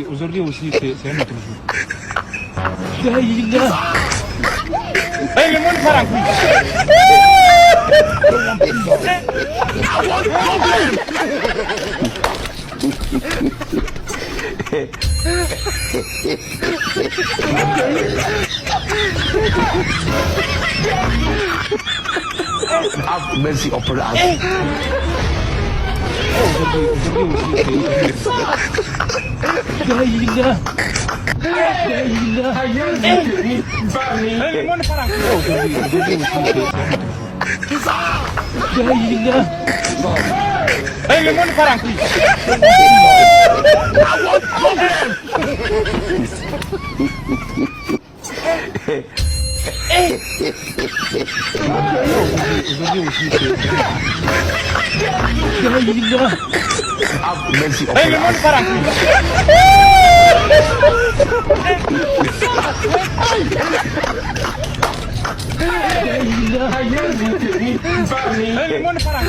Aujourd'hui aussi, c'est un autre jour. Le monde part en Have mercy upon us. Aujourd'hui aussi, le monde part en le monde part en Aujourd'hui aussi, Have mercy upon le monde us. part en le monde part en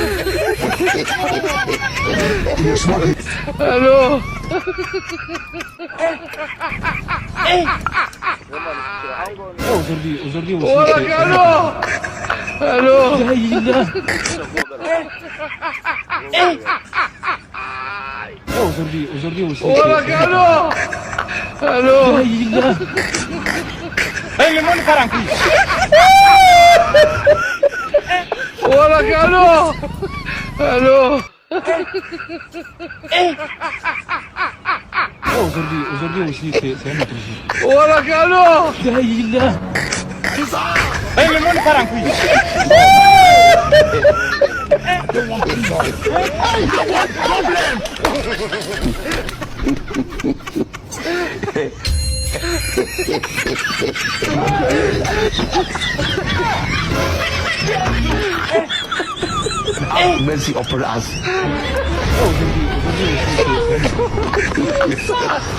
Allô? Aujourd'hui aussi, Hola, Carlos! Allô? Aujourd'hui aussi, Hola, Carlos! Allô? le monde part en Hola, Carlos! Allô? Aujourd'hui aussi, c'est un autre jour. Hola, Carlos! Le monde part en Have mercy upon us.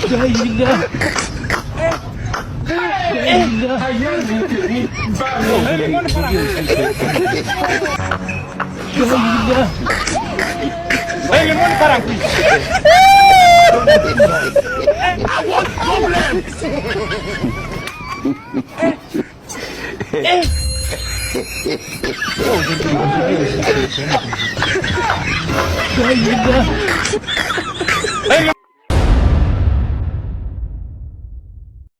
le monde part le monde part Hola,